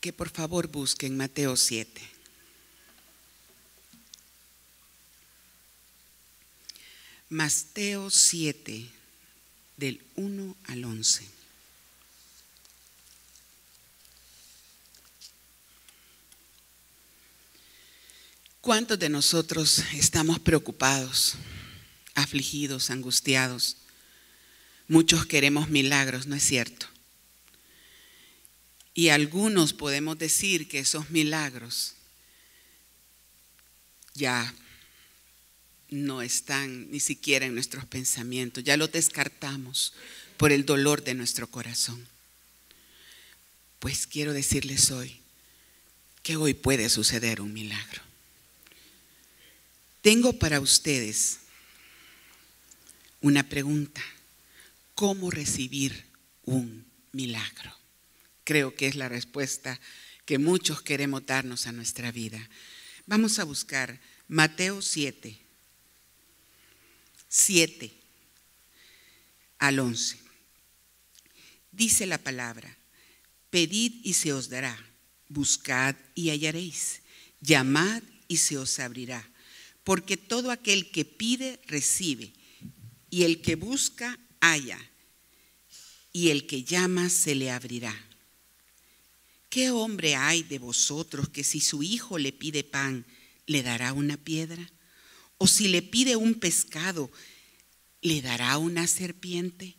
que por favor busquen Mateo 7. Mateo 7, del 1 al 11. ¿Cuántos de nosotros estamos preocupados, afligidos, angustiados? Muchos queremos milagros, ¿no es cierto? Y algunos podemos decir que esos milagros ya no están ni siquiera en nuestros pensamientos, ya los descartamos por el dolor de nuestro corazón. Pues quiero decirles hoy que hoy puede suceder un milagro. Tengo para ustedes una pregunta: ¿cómo recibir un milagro? Creo que es la respuesta que muchos queremos darnos a nuestra vida. Vamos a buscar Mateo 7 al 11. Dice la palabra: pedid y se os dará, buscad y hallaréis, llamad y se os abrirá. Porque todo aquel que pide, recibe, y el que busca, halla, y el que llama, se le abrirá. ¿Qué hombre hay de vosotros que si su hijo le pide pan, le dará una piedra? ¿O si le pide un pescado, le dará una serpiente?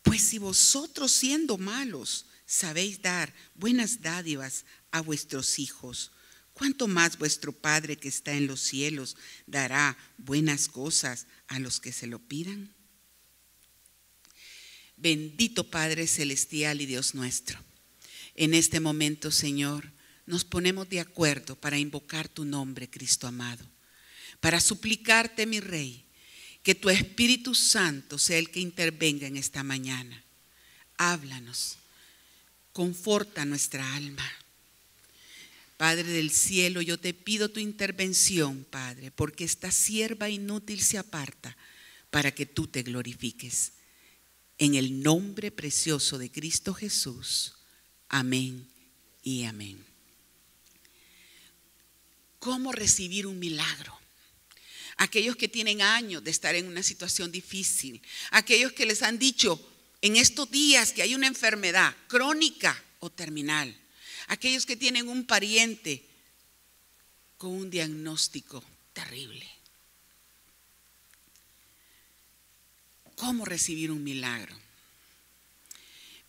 Pues si vosotros, siendo malos, sabéis dar buenas dádivas a vuestros hijos, ¿cuánto más vuestro Padre que está en los cielos dará buenas cosas a los que se lo pidan? Bendito Padre celestial y Dios nuestro, en este momento, Señor, nos ponemos de acuerdo para invocar tu nombre, Cristo amado, para suplicarte, mi Rey, que tu Espíritu Santo sea el que intervenga en esta mañana. Háblanos, conforta nuestra alma. Padre del cielo, yo te pido tu intervención, Padre, porque esta sierva inútil se aparta para que tú te glorifiques. En el nombre precioso de Cristo Jesús. Amén y amén. ¿Cómo recibir un milagro? Aquellos que tienen años de estar en una situación difícil, aquellos que les han dicho en estos días que hay una enfermedad crónica o terminal, aquellos que tienen un pariente con un diagnóstico terrible. ¿Cómo recibir un milagro?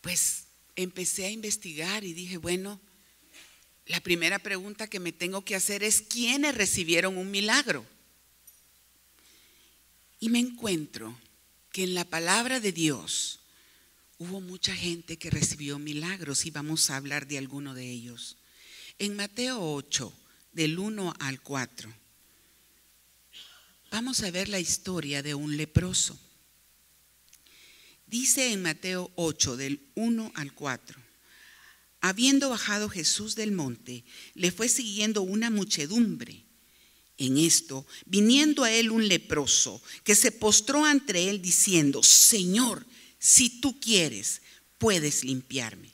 Pues empecé a investigar y dije, bueno, la primera pregunta que me tengo que hacer es: ¿quiénes recibieron un milagro? Y me encuentro que en la palabra de Dios hubo mucha gente que recibió milagros y vamos a hablar de alguno de ellos. En Mateo 8, del 1 al 4, vamos a ver la historia de un leproso. Dice en Mateo 8, del 1 al 4, habiendo bajado Jesús del monte, le fue siguiendo una muchedumbre. En esto, viniendo a él un leproso, que se postró ante él diciendo: Señor, si tú quieres, puedes limpiarme.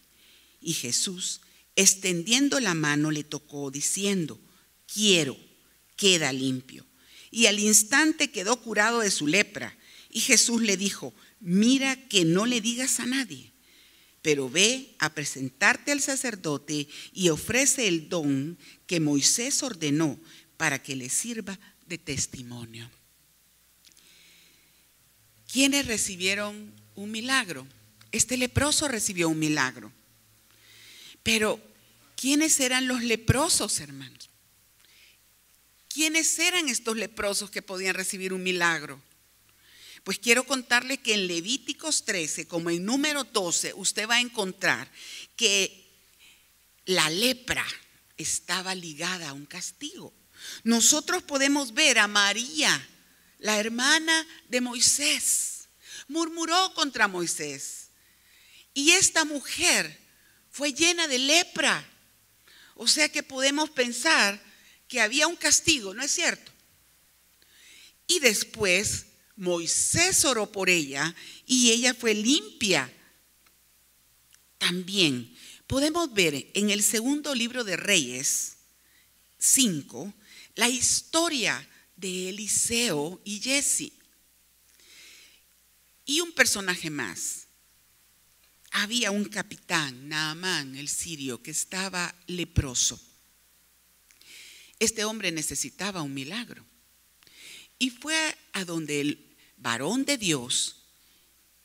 Y Jesús, extendiendo la mano, le tocó, diciendo: quiero, queda limpio. Y al instante quedó curado de su lepra. Y Jesús le dijo: mira que no le digas a nadie, pero ve a presentarte al sacerdote y ofrece el don que Moisés ordenó para que le sirva de testimonio. ¿Quiénes recibieron un milagro? Este leproso recibió un milagro. Pero ¿quiénes eran los leprosos, hermanos? ¿Quiénes eran estos leprosos que podían recibir un milagro? Pues quiero contarle que en Levíticos 13, como en Número 12, usted va a encontrar que la lepra estaba ligada a un castigo. Nosotros podemos ver a María, la hermana de Moisés, murmuró contra Moisés. Y esta mujer fue llena de lepra. O sea que podemos pensar que había un castigo, ¿no es cierto? Y después Moisés oró por ella y ella fue limpia. También podemos ver en el segundo libro de Reyes 5 la historia de Eliseo y Giezi. Y un personaje más. Había un capitán, Naamán, el sirio, que estaba leproso. Este hombre necesitaba un milagro. Y fue a donde el varón de Dios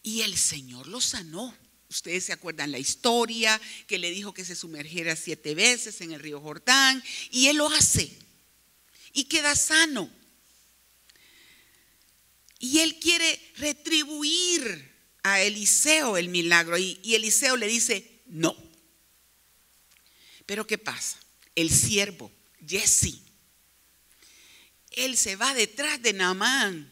y el Señor lo sanó. Ustedes se acuerdan la historia, que le dijo que se sumergiera 7 veces en el río Jordán, y él lo hace y queda sano. Y él quiere retribuir a Eliseo el milagro, y Eliseo le dice no. Pero ¿qué pasa? El siervo Giezi, él se va detrás de Naamán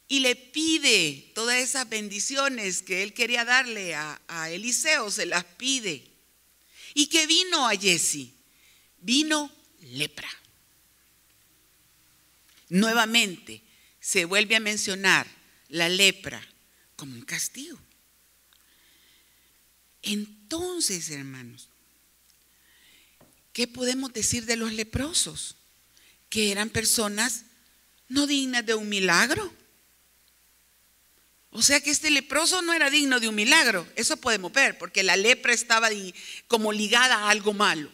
y le pide todas esas bendiciones que él quería darle a Eliseo, se las pide. ¿Y qué vino a Giezi? Vino lepra. Nuevamente se vuelve a mencionar la lepra como un castigo. Entonces, hermanos, ¿qué podemos decir de los leprosos? Que eran personas no dignas de un milagro. O sea que este leproso no era digno de un milagro. Eso podemos ver, porque la lepra estaba como ligada a algo malo.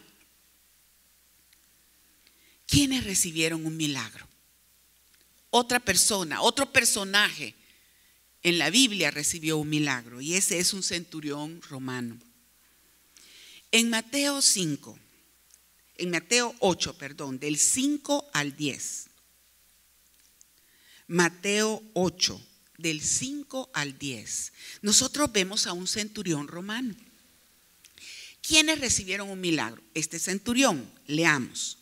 ¿Quiénes recibieron un milagro? Otra persona, otro personaje en la Biblia recibió un milagro, y ese es un centurión romano. En Mateo 8, del 5 al 10. Mateo 8, del 5 al 10. Nosotros vemos a un centurión romano. ¿Quiénes recibieron un milagro? Este centurión, leamos.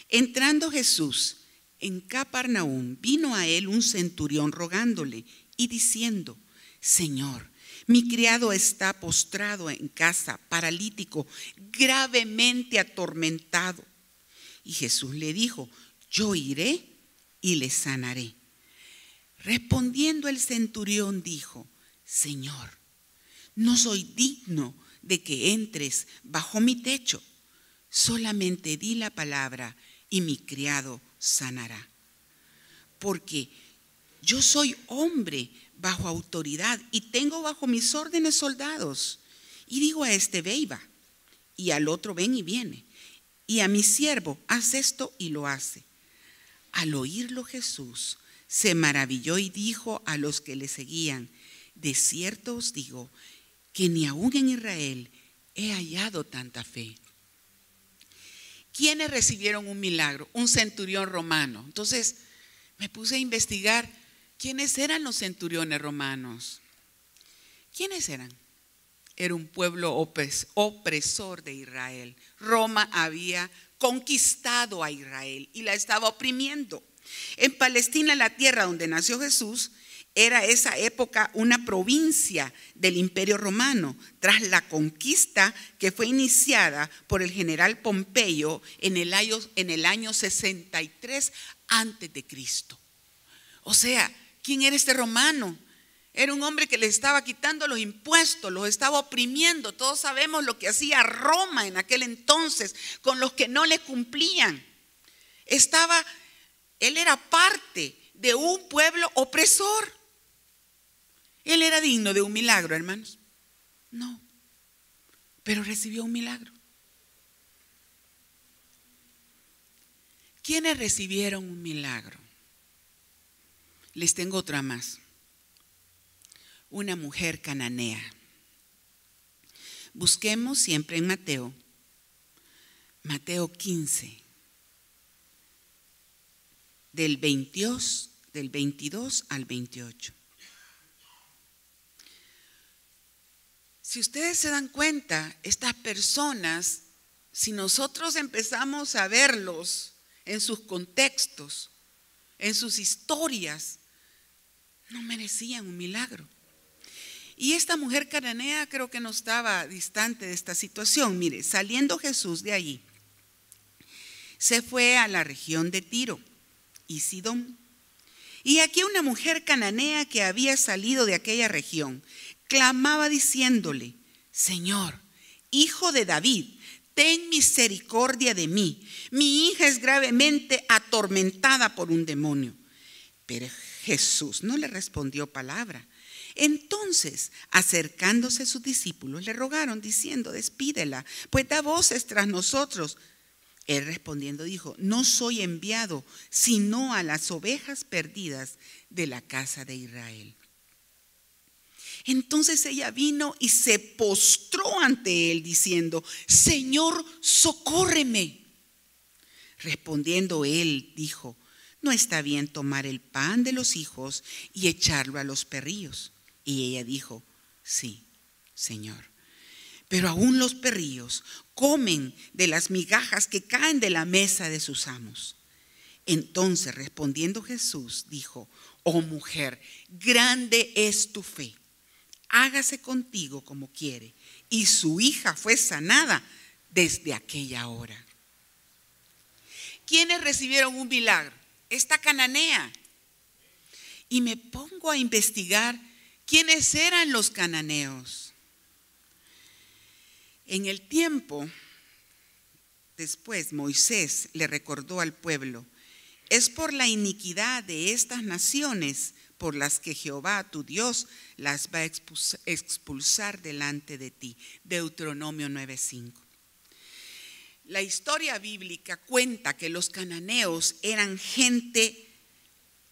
Entrando Jesús en Capernaum, vino a él un centurión rogándole y diciendo: Señor, mi criado está postrado en casa, paralítico, gravemente atormentado. Y Jesús le dijo: yo iré y le sanaré. Respondiendo el centurión dijo: Señor, no soy digno de que entres bajo mi techo. Solamente di la palabra y mi criado sanará. Porque yo soy hombre bajo autoridad y tengo bajo mis órdenes soldados. Y digo a este: ve y va, y al otro: ven y viene, y a mi siervo: haz esto, y lo hace. Al oírlo Jesús se maravilló y dijo a los que le seguían: de cierto os digo que ni aún en Israel he hallado tanta fe. ¿Quiénes recibieron un milagro? Un centurión romano. Entonces me puse a investigar quiénes eran los centuriones romanos. ¿Quiénes eran? Era un pueblo opresor de Israel. Roma había conquistado a Israel y la estaba oprimiendo. En Palestina, la tierra donde nació Jesús, era esa época una provincia del Imperio Romano, tras la conquista que fue iniciada por el general Pompeyo en el año 63 antes de Cristo. O sea, ¿quién era este romano? Era un hombre que le estaba quitando los impuestos, los estaba oprimiendo. Todos sabemos lo que hacía Roma en aquel entonces con los que no le cumplían. Él era parte de un pueblo opresor. ¿Él era digno de un milagro, hermanos? No, pero recibió un milagro. ¿Quiénes recibieron un milagro? Les tengo otra más. Una mujer cananea. Busquemos siempre en Mateo 15, del 22 al 28. Si ustedes se dan cuenta, estas personas, si nosotros empezamos a verlos en sus contextos, en sus historias, no merecían un milagro. Y esta mujer cananea creo que no estaba distante de esta situación. Mire, saliendo Jesús de allí, se fue a la región de Tiro y Sidón. Y aquí una mujer cananea que había salido de aquella región clamaba diciéndole: Señor, Hijo de David, ten misericordia de mí. Mi hija es gravemente atormentada por un demonio. Pero Jesús no le respondió palabra. Entonces, acercándose sus discípulos, le rogaron diciendo: despídela, pues da voces tras nosotros. Él respondiendo dijo: no soy enviado sino a las ovejas perdidas de la casa de Israel. Entonces ella vino y se postró ante él diciendo: Señor, socórreme. Respondiendo él dijo: no está bien tomar el pan de los hijos y echarlo a los perrillos. Y ella dijo: sí, Señor. Pero aún los perrillos comen de las migajas que caen de la mesa de sus amos. Entonces respondiendo Jesús dijo: oh mujer, grande es tu fe, hágase contigo como quiere. Y su hija fue sanada desde aquella hora. ¿Quiénes recibieron un milagro? Esta cananea. Y me pongo a investigar quiénes eran los cananeos. En el tiempo después, Moisés le recordó al pueblo: es por la iniquidad de estas naciones por las que Jehová tu Dios las va a expulsar delante de ti. Deuteronomio 9:5. La historia bíblica cuenta que los cananeos eran gente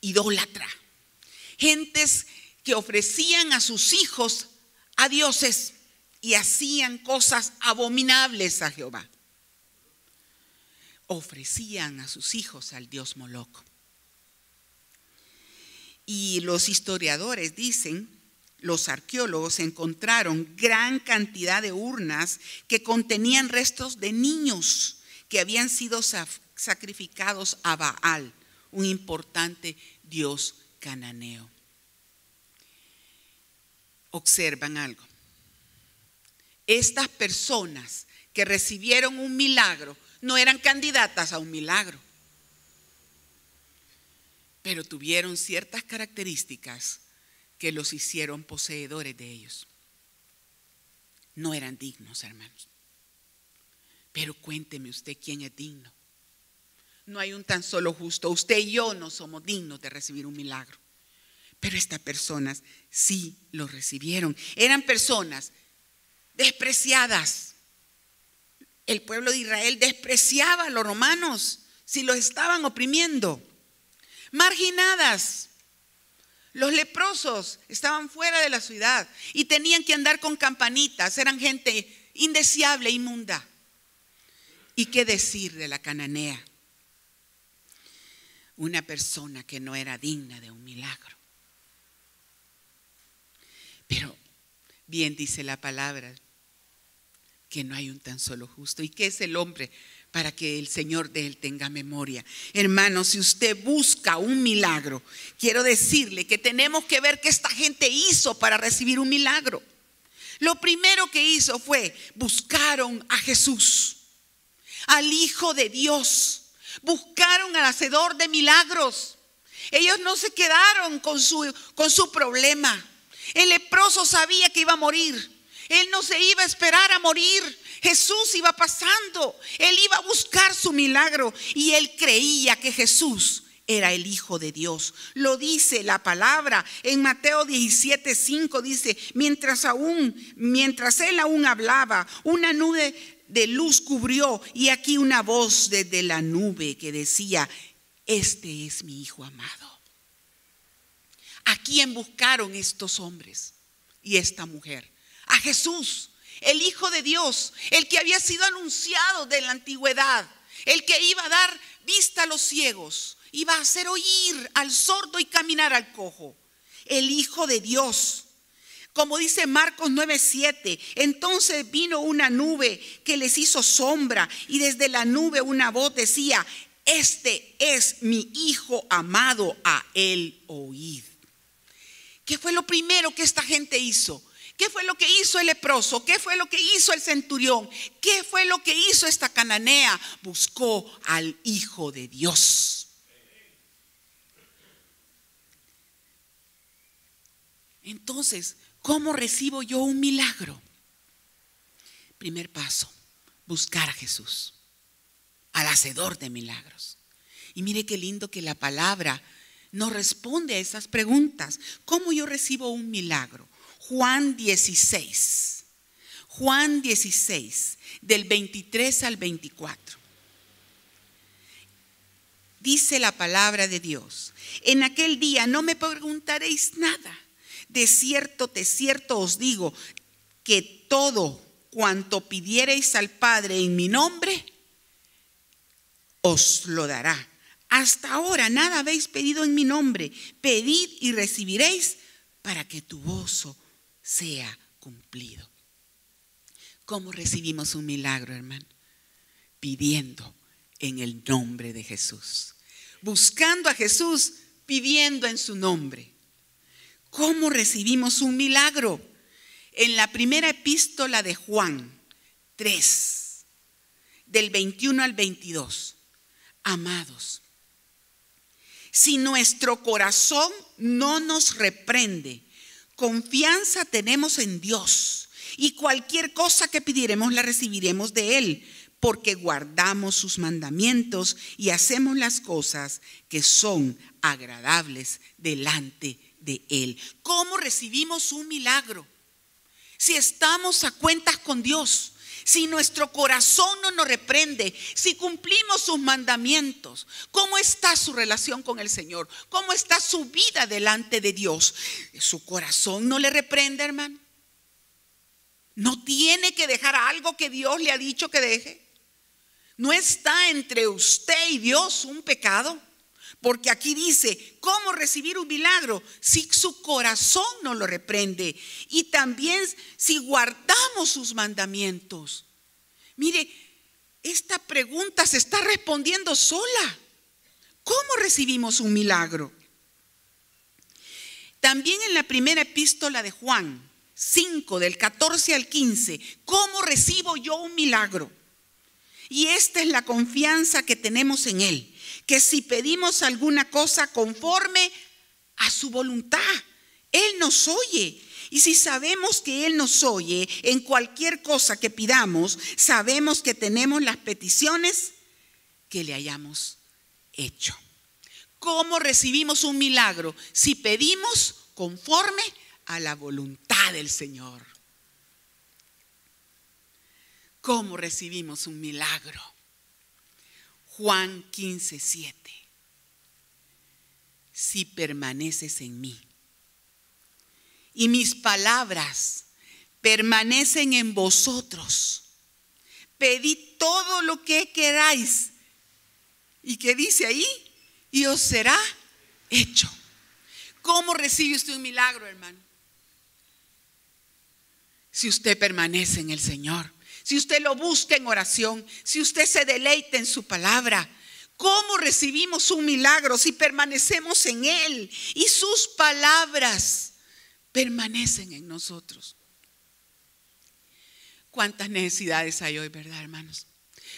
idólatra, gentes que ofrecían a sus hijos a dioses y hacían cosas abominables a Jehová. Ofrecían a sus hijos al dios Moloc. Y los historiadores dicen, los arqueólogos encontraron gran cantidad de urnas que contenían restos de niños que habían sido sacrificados a Baal, un importante dios cananeo. Observan algo. Estas personas que recibieron un milagro no eran candidatas a un milagro, pero tuvieron ciertas características que los hicieron poseedores de ellos. No eran dignos, hermanos. Pero cuénteme usted quién es digno. No hay un tan solo justo. Usted y yo no somos dignos de recibir un milagro. Pero estas personas sí lo recibieron. Eran personas despreciadas. El pueblo de Israel despreciaba a los romanos si los estaban oprimiendo. Marginadas. Los leprosos estaban fuera de la ciudad y tenían que andar con campanitas. Eran gente indeseable, inmunda. ¿Y qué decir de la cananea? Una persona que no era digna de un milagro. Pero bien dice la palabra que no hay un tan solo justo. ¿Y qué es el hombre para que el Señor de él tenga memoria? Hermano, si usted busca un milagro, quiero decirle que tenemos que ver qué esta gente hizo para recibir un milagro. Lo primero que hizo fue buscaron a Jesús, al Hijo de Dios. Buscaron al hacedor de milagros. Ellos no se quedaron con su problema. El leproso sabía que iba a morir. Él no se iba a esperar a morir. Jesús iba pasando. Él iba a buscar su milagro y él creía que Jesús era el Hijo de Dios. Lo dice la palabra en Mateo 17:5. Dice: mientras él aún hablaba, una nube de luz cubrió, y aquí una voz desde la nube que decía: este es mi Hijo amado. ¿A quién buscaron estos hombres y esta mujer? A Jesús, el Hijo de Dios, el que había sido anunciado de la antigüedad, el que iba a dar vista a los ciegos, iba a hacer oír al sordo y caminar al cojo. El Hijo de Dios. Como dice Marcos 9:7, entonces vino una nube que les hizo sombra, y desde la nube una voz decía: este es mi Hijo amado, a él oíd. ¿Qué fue lo primero que esta gente hizo? ¿Qué fue lo que hizo el leproso? ¿Qué fue lo que hizo el centurión? ¿Qué fue lo que hizo esta cananea? Buscó al Hijo de Dios. Entonces, ¿cómo recibo yo un milagro? Primer paso, buscar a Jesús, al hacedor de milagros. Y mire qué lindo que la palabra nos responde a esas preguntas. ¿Cómo yo recibo un milagro? Juan 16, del 23 al 24. Dice la palabra de Dios: en aquel día no me preguntaréis nada. De cierto os digo que todo cuanto pidiereis al Padre en mi nombre, os lo dará. Hasta ahora nada habéis pedido en mi nombre. Pedid y recibiréis para que tu gozo sea cumplido. ¿Cómo recibimos un milagro, hermano? Pidiendo en el nombre de Jesús. Buscando a Jesús, pidiendo en su nombre. ¿Cómo recibimos un milagro? En la primera epístola de Juan 3, del 21 al 22. Amados, si nuestro corazón no nos reprende, confianza tenemos en Dios, y cualquier cosa que pidiéremos la recibiremos de Él, porque guardamos sus mandamientos y hacemos las cosas que son agradables delante de Él. ¿Cómo recibimos un milagro? Si estamos a cuentas con Dios, si nuestro corazón no nos reprende, si cumplimos sus mandamientos. ¿Cómo está su relación con el Señor? ¿Cómo está su vida delante de Dios? ¿Su corazón no le reprende, hermano? ¿No tiene que dejar algo que Dios le ha dicho que deje? ¿No está entre usted y Dios un pecado? Porque aquí dice, ¿cómo recibir un milagro si su corazón no lo reprende? Y también si guardamos sus mandamientos. Mire, esta pregunta se está respondiendo sola. ¿Cómo recibimos un milagro? También en la primera epístola de Juan 5, del 14 al 15, ¿cómo recibo yo un milagro? Y esta es la confianza que tenemos en Él, que si pedimos alguna cosa conforme a su voluntad, Él nos oye. Y si sabemos que Él nos oye en cualquier cosa que pidamos, sabemos que tenemos las peticiones que le hayamos hecho. ¿Cómo recibimos un milagro? Si pedimos conforme a la voluntad del Señor. ¿Cómo recibimos un milagro? Juan 15:7. Si permaneces en mí y mis palabras permanecen en vosotros, pedid todo lo que queráis. ¿Y qué dice ahí? Y os será hecho. ¿Cómo recibe usted un milagro, hermano? Si usted permanece en el Señor, si usted lo busca en oración, si usted se deleita en su palabra. ¿Cómo recibimos un milagro? Si permanecemos en Él y sus palabras permanecen en nosotros. ¿Cuántas necesidades hay hoy, verdad, hermanos?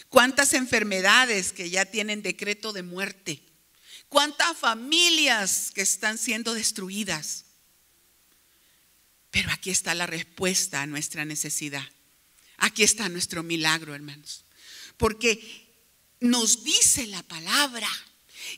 ¿Cuántas enfermedades que ya tienen decreto de muerte? ¿Cuántas familias que están siendo destruidas? Pero aquí está la respuesta a nuestra necesidad. Aquí está nuestro milagro, hermanos. Porque nos dice la palabra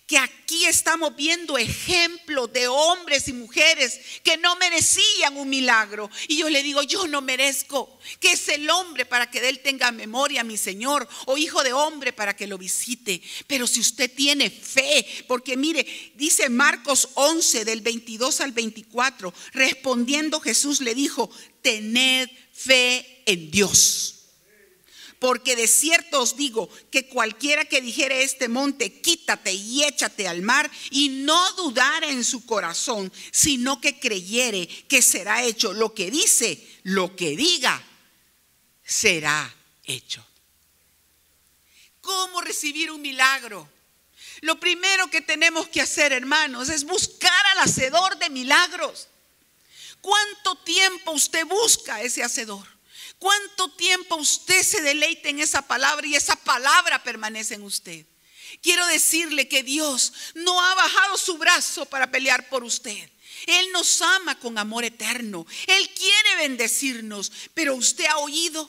que aquí estamos viendo ejemplos de hombres y mujeres que no merecían un milagro. Y yo le digo, yo no merezco. ¿Qué es el hombre para que de él tenga memoria, mi Señor? O hijo de hombre para que lo visite. Pero si usted tiene fe, porque mire, dice Marcos 11 del 22 al 24, respondiendo Jesús le dijo, tened fe en Dios. Porque de cierto os digo que cualquiera que dijere este monte, quítate y échate al mar, y no dudare en su corazón, sino que creyere que será hecho lo que dice, lo que diga, será hecho. ¿Cómo recibir un milagro? Lo primero que tenemos que hacer, hermanos, es buscar al hacedor de milagros. ¿Cuánto tiempo usted busca a ese hacedor? ¿Cuánto tiempo usted se deleita en esa palabra y esa palabra permanece en usted? Quiero decirle que Dios no ha bajado su brazo para pelear por usted. Él nos ama con amor eterno. Él quiere bendecirnos, pero usted ha oído.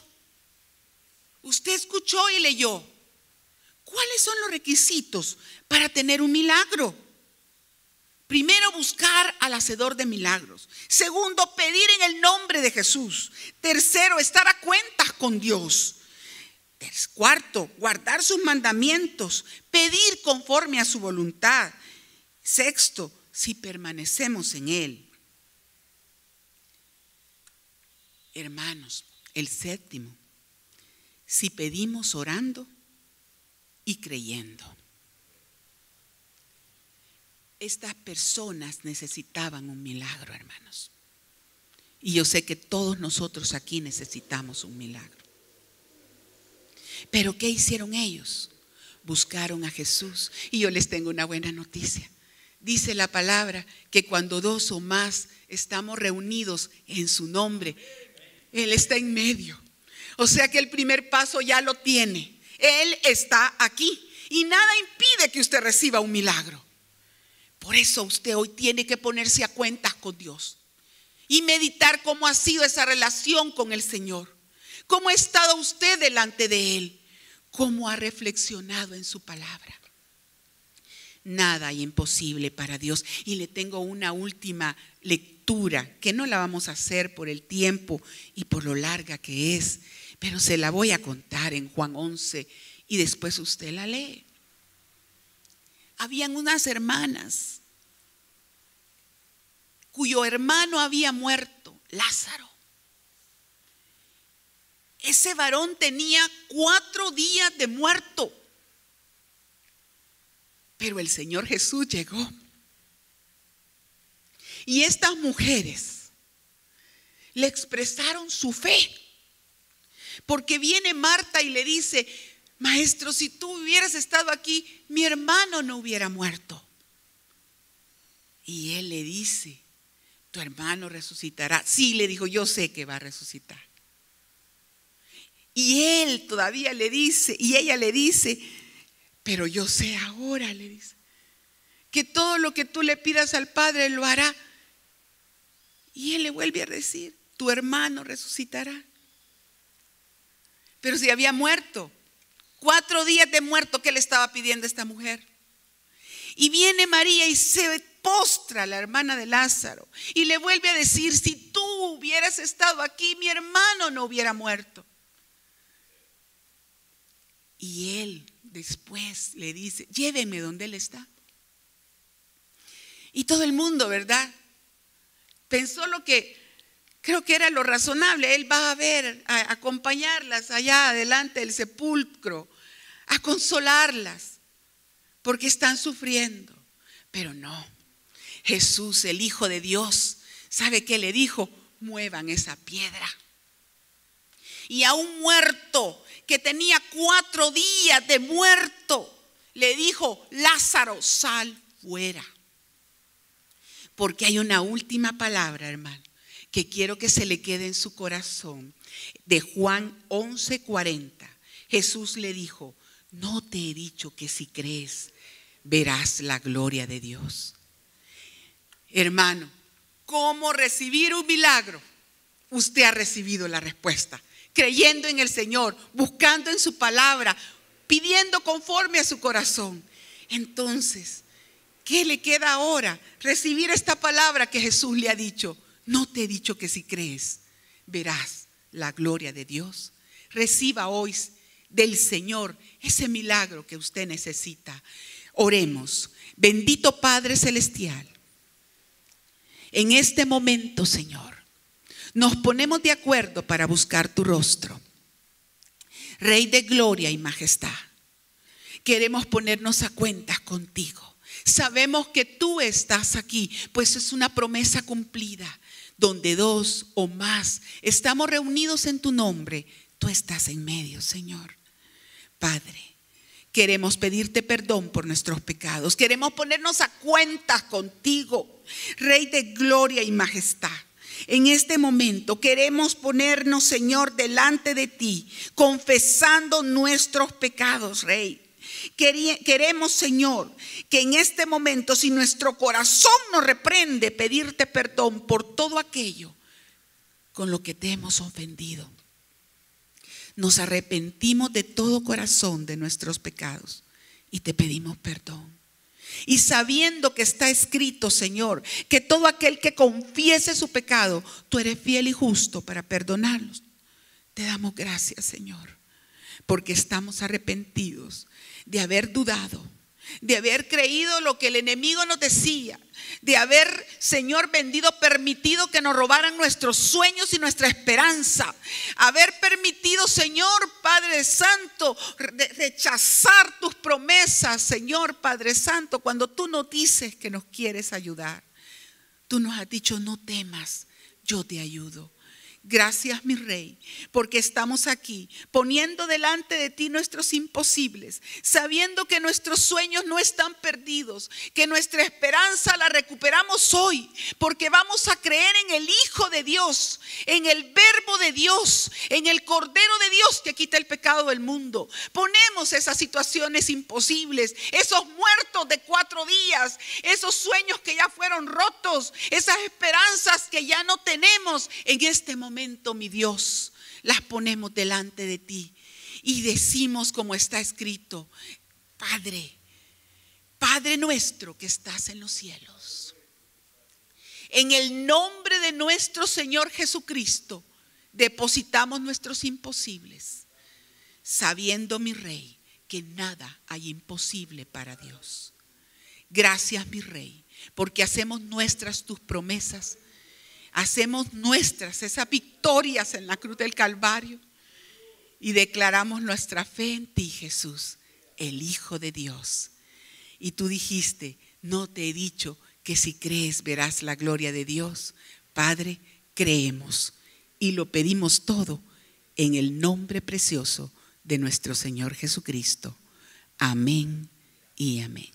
Usted escuchó y leyó. ¿Cuáles son los requisitos para tener un milagro? Primero, buscar al hacedor de milagros. Segundo, pedir en el nombre de Jesús. Tercero, estar a cuentas con Dios. Cuarto, guardar sus mandamientos, pedir conforme a su voluntad. Sexto, si permanecemos en Él. Hermanos, el séptimo, si pedimos orando y creyendo. Estas personas necesitaban un milagro, hermanos. Y yo sé que todos nosotros aquí necesitamos un milagro. Pero ¿qué hicieron ellos? Buscaron a Jesús. Y yo les tengo una buena noticia. Dice la palabra que cuando dos o más estamos reunidos en su nombre, Él está en medio. O sea que el primer paso ya lo tiene. Él está aquí. Y nada impide que usted reciba un milagro. Por eso usted hoy tiene que ponerse a cuentas con Dios y meditar cómo ha sido esa relación con el Señor. Cómo ha estado usted delante de Él. Cómo ha reflexionado en su palabra. Nada hay imposible para Dios. Y le tengo una última lectura que no la vamos a hacer por el tiempo y por lo larga que es. Pero se la voy a contar en Juan 11 y después usted la lee. Habían unas hermanas cuyo hermano había muerto, Lázaro. Ese varón tenía 4 días de muerto. Pero el Señor Jesús llegó. Y estas mujeres le expresaron su fe. Porque viene Marta y le dice: Maestro, si tú hubieras estado aquí, mi hermano no hubiera muerto. Y él le dice: tu hermano resucitará. Sí, le dijo, yo sé que va a resucitar. Y él todavía le dice, y ella le dice: pero yo sé ahora, le dice, que todo lo que tú le pidas al Padre lo hará. Y él le vuelve a decir: tu hermano resucitará. Pero si había muerto, 4 días de muerto, ¿qué le estaba pidiendo esta mujer? Y viene María y se postra, la hermana de Lázaro, y le vuelve a decir: si tú hubieras estado aquí, mi hermano no hubiera muerto. Y él después le dice: llévenme donde él está. Y todo el mundo, ¿verdad?, pensó lo que creo que era lo razonable. Él va a ver, a acompañarlas allá adelante del sepulcro, a consolarlas, porque están sufriendo. Pero no, Jesús, el Hijo de Dios, ¿sabe qué le dijo? Muevan esa piedra. Y a un muerto que tenía 4 días de muerto, le dijo: Lázaro, sal fuera. Porque hay una última palabra, hermano, que quiero que se le quede en su corazón. De Juan 11:40, Jesús le dijo: no te he dicho que si crees verás la gloria de Dios. Hermano, ¿cómo recibir un milagro? Usted ha recibido la respuesta, creyendo en el Señor, buscando en su palabra, pidiendo conforme a su corazón. Entonces, ¿qué le queda ahora? Recibir esta palabra que Jesús le ha dicho: no te he dicho que si crees verás la gloria de Dios. Reciba hoy del Señor ese milagro que usted necesita. Oremos. Bendito Padre Celestial, en este momento, Señor, nos ponemos de acuerdo para buscar tu rostro. Rey de gloria y majestad, queremos ponernos a cuentas contigo. Sabemos que tú estás aquí, pues es una promesa cumplida. Donde 2 o más estamos reunidos en tu nombre, tú estás en medio, Señor. Padre, queremos pedirte perdón por nuestros pecados. Queremos ponernos a cuentas contigo, Rey de gloria y majestad. En este momento queremos ponernos, Señor, delante de ti, confesando nuestros pecados, Rey. Queremos, Señor, que en este momento, si nuestro corazón nos reprende, pedirte perdón por todo aquello con lo que te hemos ofendido. nos arrepentimos de todo corazón de nuestros pecados y te pedimos perdón. Y sabiendo que está escrito, Señor, que todo aquel que confiese su pecado, tú eres fiel y justo para perdonarlos. Te damos gracias, Señor, porque estamos arrepentidos de haber dudado, de haber creído lo que el enemigo nos decía, de haber, Señor bendito, permitido que nos robaran nuestros sueños y nuestra esperanza, haber permitido, Señor Padre Santo, rechazar tus promesas, Señor Padre Santo, cuando tú nos dices que nos quieres ayudar. Tú nos has dicho: no temas, yo te ayudo. Gracias, mi Rey, porque estamos aquí poniendo delante de ti nuestros imposibles, sabiendo que nuestros sueños no están perdidos, que nuestra esperanza la recuperamos hoy, porque vamos a creer en el Hijo de Dios, en el Verbo de Dios, en el Cordero de Dios que quita el pecado del mundo. Ponemos esas situaciones imposibles, esos muertos de 4 días, esos sueños que ya fueron rotos, esas esperanzas que ya no tenemos en este momento, mi Dios, las ponemos delante de ti y decimos como está escrito: Padre, Padre nuestro que estás en los cielos, en el nombre de nuestro Señor Jesucristo depositamos nuestros imposibles, sabiendo, mi Rey, que nada hay imposible para Dios. Gracias, mi Rey, porque hacemos nuestras tus promesas. Hacemos nuestras esas victorias en la cruz del Calvario y declaramos nuestra fe en ti, Jesús, el Hijo de Dios. Y tú dijiste: no te he dicho que si crees verás la gloria de Dios. Padre, creemos y lo pedimos todo en el nombre precioso de nuestro Señor Jesucristo. Amén y amén.